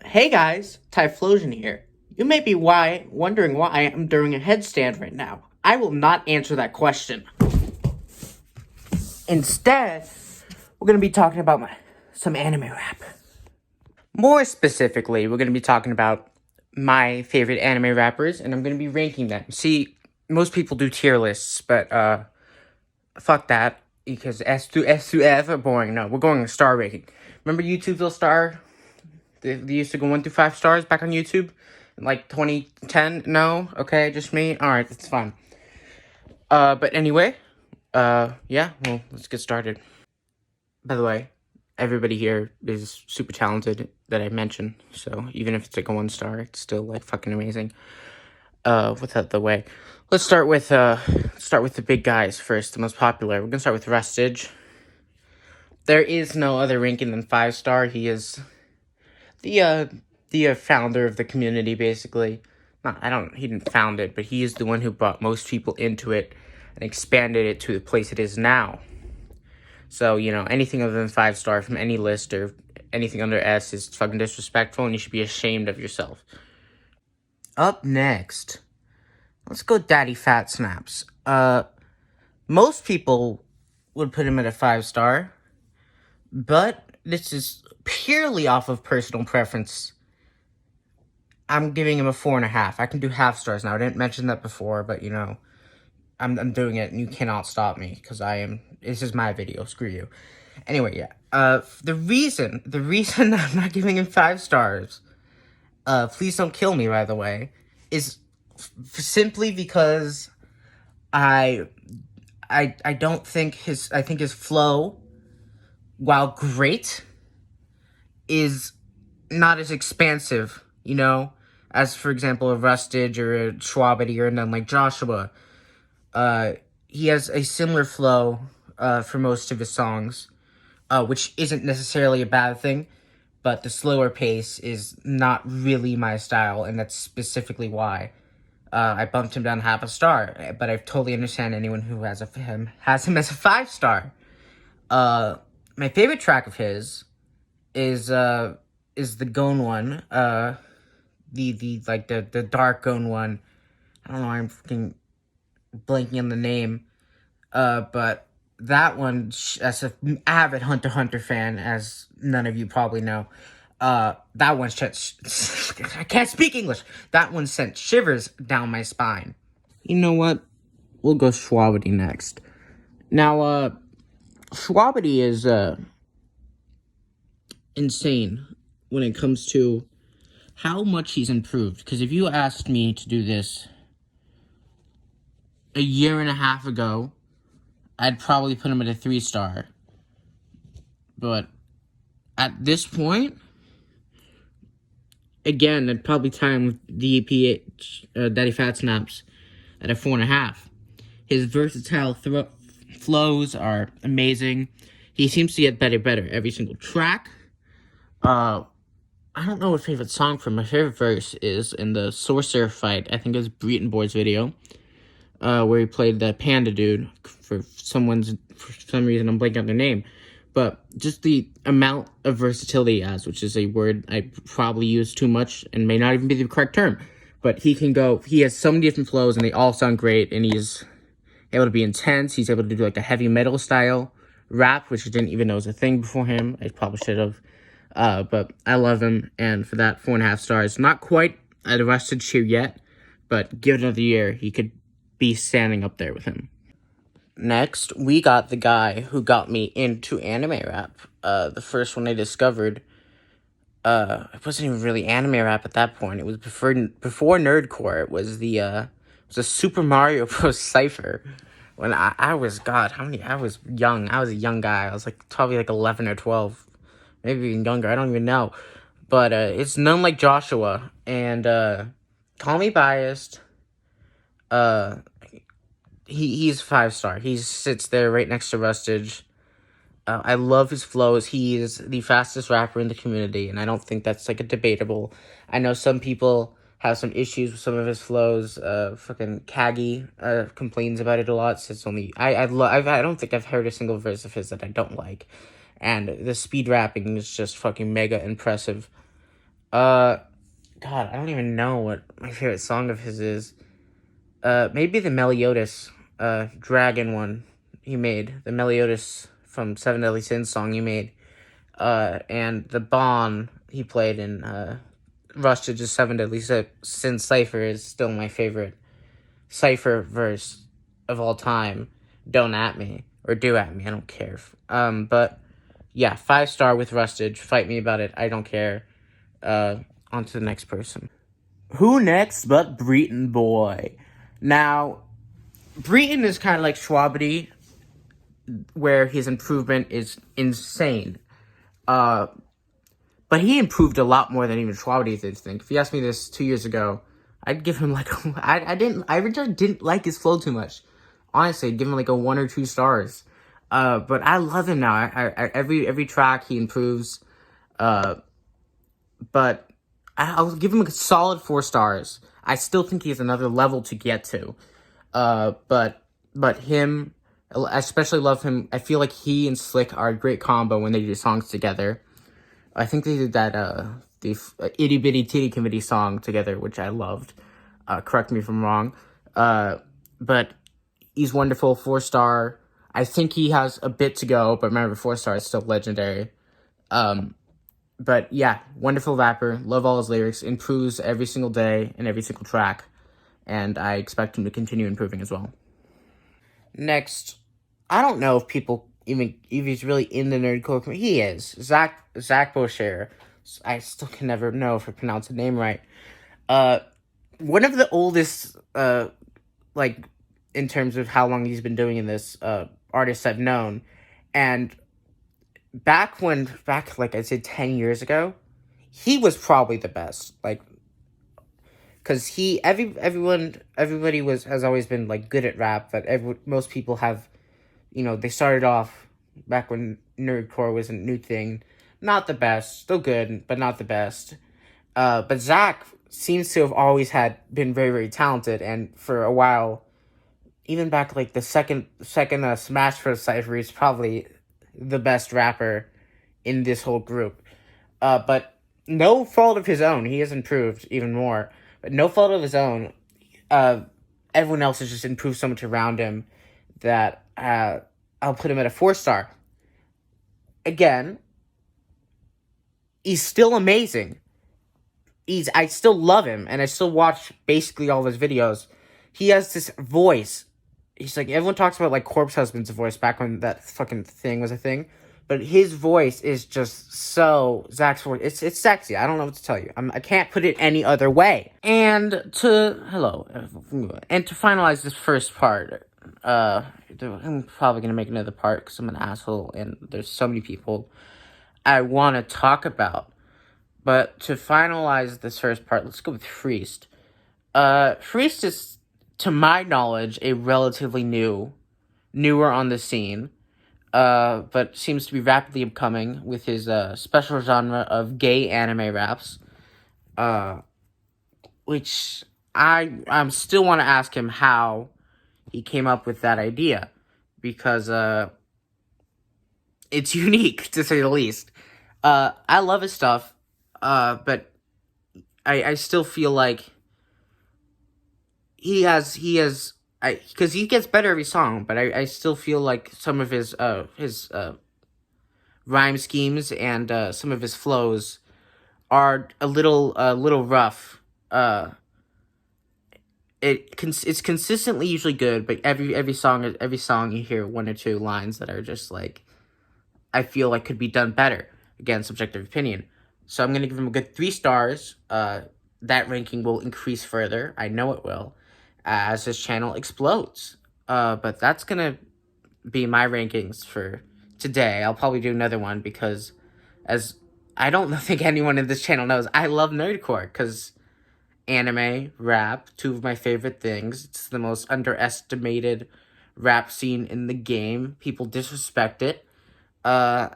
Hey guys, Typhlosion here. You may be wondering why I am doing a headstand right now. I will not answer that question. Instead, we're going to be talking about some anime rap. More specifically, we're going to be talking about my favorite anime rappers, and I'm going to be ranking them. See, most people do tier lists, but fuck that, because S through F are boring. No, we're going star ranking. Remember YouTube's little star? They used to go 1 through 5 stars back on YouTube in like 2010. No, okay, just me. All right, that's fine. But anyway, yeah. Well, let's get started. By the way, everybody here is super talented that I mentioned. So even if it's like a 1 star, it's still like fucking amazing. Without the way, let's start with the big guys first. The most popular. We're gonna start with Rustage. There is no other ranking than 5 star. He is the founder of the community, basically. He didn't found it, but he is the one who brought most people into it and expanded it to the place it is now. So, anything other than 5 star from any list or anything under S is fucking disrespectful, and you should be ashamed of yourself. Up next, let's go Daddy Fat Snaps. Most people would put him at a 5 star, but this is purely off of personal preference. I'm giving him a 4.5. I can do half stars now. I didn't mention that before, but I'm doing it, and you cannot stop me because this is my video. Screw you. Anyway, yeah. The reason I'm not giving him 5 stars, please don't kill me, by the way, is simply because I don't think I think his flow, while great, is not as expansive, as, for example, a Rustage or a Schwabity or none like Joshua. He has a similar flow for most of his songs, which isn't necessarily a bad thing, but the slower pace is not really my style, and that's specifically why I bumped him down half a star. But I totally understand anyone who has him as a 5 star. My favorite track of his is the Gone one, the dark Gone one. I don't know, I'm fucking blanking on the name. But that one, as an avid Hunter x Hunter fan, as none of you probably know, that one I can't speak English. That one sent shivers down my spine. You know what? We'll go Schwabity next. Now, Schwabity is, insane when it comes to how much he's improved. Because if you asked me to do this a year and a half ago, I'd probably put him at a 3 star. But at this point, again, I'd probably tie him with DPH, Daddy Fat Snaps, at a 4.5. His versatile flows are amazing. He seems to get better every single track. I don't know what favorite song from. My favorite verse is in the Sorcerer fight. I think it was Breton Board's video, where he played the panda dude for some reason. I'm blanking on their name, but just the amount of versatility he has, which is a word I probably use too much and may not even be the correct term. But he has so many different flows, and they all sound great, and he's able to be intense. He's able to do like a heavy metal style rap, which I didn't even know was a thing before him. I probably should have. But I love him, and for that, 4.5 stars. Not quite at a Rustage here yet, but give it another year, he could be standing up there with him. Next, we got the guy who got me into anime rap. The first one I discovered, it wasn't even really anime rap at that point. It was before Nerdcore. It was a Super Mario Bros. Cypher. When I was young. I was a young guy. I was probably 11 or 12. Maybe even younger, I don't even know. But it's None Like Joshua, and call me biased. He's 5 star. He sits there right next to Rustage. I love his flows. He is the fastest rapper in the community, and I don't think that's a debatable. I know some people have some issues with some of his flows. Fucking Kagi complains about it a lot. Says I don't think I've heard a single verse of his that I don't like. And the speed rapping is just fucking mega impressive. Uh, God, I don't even know what my favorite song of his is. Maybe the Meliodas, Dragon one he made. The Meliodas from Seven Deadly Sins song he made. And the Bon he played in, Rustage's Seven Deadly Sins Cypher is still my favorite Cypher verse of all time. Don't at me. Or do at me, I don't care. But, yeah, 5-star with Rustage. Fight me about it, I don't care. On to the next person. Who next but Breton Boy? Now, Breton is kind of like Schwabity, where his improvement is insane. But he improved a lot more than even Schwabity did, I think. If you asked me this 2 years ago, I'd give him like, I just didn't like his flow too much. Honestly, I'd give him like a 1 or 2 stars. But I love him now. Every track he improves. But I'll give him a solid 4 stars. I still think he has another level to get to. But him, I especially love him. I feel like he and Slick are a great combo when they do songs together. I think they did that, the Itty Bitty Titty Committee song together, which I loved. Correct me if I'm wrong. But he's wonderful, 4-star. I think he has a bit to go, but remember, 4-star is still legendary. But yeah, wonderful rapper. Love all his lyrics. Improves every single day and every single track. And I expect him to continue improving as well. Next, I don't know if he's really in the nerdcore community. He is. Zach Boucher. I still can never know if I pronounce the name right. One of the oldest, like, in terms of how long he's been doing this, artists I've known. And back like I said 10 years ago, he was probably the best. Like, because everybody has always been like good at rap, but most people have, they started off back when nerdcore was a new thing, not the best, still good, but not the best. But Zach seems to have always been very, very talented, and for a while, even back like the second Smash Bros. Cypher, he's probably the best rapper in this whole group. But no fault of his own, he has improved even more. But no fault of his own, everyone else has just improved so much around him that I'll put him at a 4-star. Again, he's still amazing. I still love him, and I still watch basically all of his videos. He has this voice. He's like, everyone talks about like Corpse Husband's voice back when that fucking thing was a thing. But his voice is just so Zach's voice. It's sexy. I don't know what to tell you. I can't put it any other way. And to finalize this first part, I'm probably gonna make another part because I'm an asshole and there's so many people I want to talk about. But to finalize this first part, let's go with Freest. Freest is, to my knowledge, a relatively newer on the scene. But seems to be rapidly upcoming with his special genre of gay anime raps, which I still want to ask him how he came up with that idea, because it's unique to say the least. I love his stuff, but I still feel like he has because he gets better every song, but I still feel like some of his rhyme schemes and some of his flows are a little rough. It's consistently usually good, but every song you hear 1 or 2 lines that are just like, I feel like could be done better. Again, subjective opinion. So I'm gonna give him a good 3 stars. That ranking will increase further. I know it will, as his channel explodes. But that's gonna be my rankings for today. I'll probably do another one because, as I don't think anyone in this channel knows, I love Nerdcore because anime, rap, 2 of my favorite things. It's the most underestimated rap scene in the game. People disrespect it. I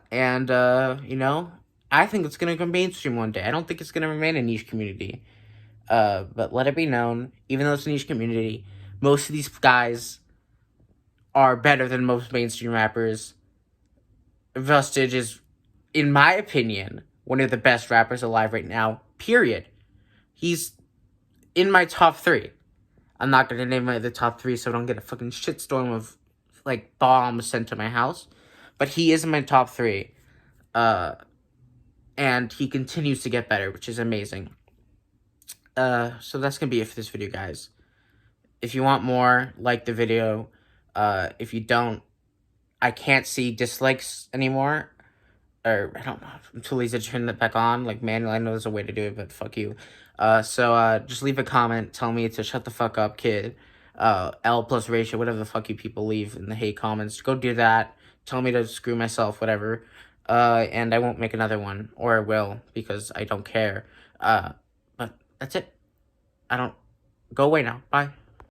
think it's gonna go mainstream one day. I don't think it's gonna remain a niche community. But let it be known, even though it's a niche community, most of these guys are better than most mainstream rappers. Rustage is, in my opinion, one of the best rappers alive right now, period. He's in my top 3. I'm not going to name the top 3 so I don't get a fucking shitstorm of, like, bombs sent to my house. But he is in my top 3. And he continues to get better, which is amazing. So that's going to be it for this video, guys. If you want more, like the video. If you don't, I can't see dislikes anymore. Or, I don't know. I'm too lazy to turn that back on. Like, manually, I know there's a way to do it, but fuck you. So just leave a comment. Tell me to shut the fuck up, kid. L plus ratio, whatever the fuck you people leave in the hate comments. Go do that. Tell me to screw myself, whatever. And I won't make another one. Or I will, because I don't care. But that's it. Go away now. Bye.